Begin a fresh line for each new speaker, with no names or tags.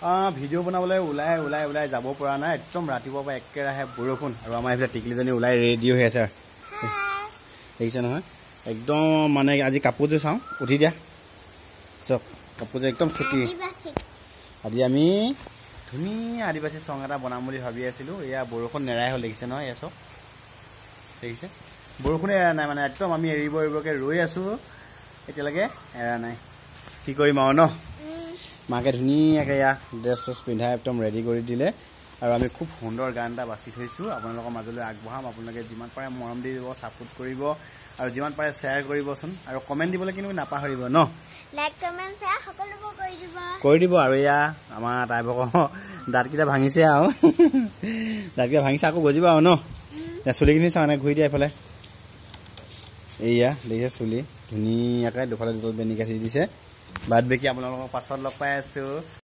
video' বনাবলৈ ওলাই যাব পৰা নাই একদম ৰাতিপুৱাৰ পৰা একেৰাহে বৰষুণ আৰু আমাৰ এইফালে টিকলিজনী ওলাই ৰেডি হৈ আছে দেখিছে নহয় একদম মানে আজি কাপোৰযোৰ চাওঁ উঠি দিয়া চব কাপোৰযোৰ একদম চুটি আজি আমি ধুনীয়া আদিবাসী চং এটা বনাম বুলি ভাবি আছিলোঁ এয়া বৰষুণ নেৰাই হ'ল দেখিছে নহয় এয়া চব দেখিছে বৰষুণে এৰা নাই মানে একদম আমি এৰিবকে ৰৈ আছোঁ এতিয়ালৈকে এৰা নাই কি কৰিম আৰু ন মাকে ধুনীয়াকৈ এয়া ড্ৰেছ চেছ পিন্ধাই একদম ৰেডি কৰি দিলে আৰু আমি খুব সুন্দৰ গান এটা বাছি থৈছোঁ আপোনালোকৰ মাজলৈ আগবঢ়াম আপোনালোকে যিমান পাৰে মৰম দি দিব ছাপোৰ্ট কৰিব আৰু যিমান পাৰে শ্বেয়াৰ কৰিবচোন আৰু কমেণ্ট দিবলৈ কিন্তু নাপাহৰিব ন
লাইক কমেণ্ট শ্বেয়াৰ সকলোবোৰ
কৰি দিব আৰু এয়া আমাৰ তাইভক দাঁতকেইটা ভাঙিছে আৰু দাঁতকেইটা ভাঙিছে আকৌ গজিব আৰু ন চুলিখিনি চাওঁ নাই ঘূৰি দিয়া এইফালে এয়া দেখিছে চুলি ধুনীয়াকৈ দুফালে দুডাল বেনি কাটি দিছে বাদ বাকী আপোনালোকক পাছত লগ পাই আছোঁ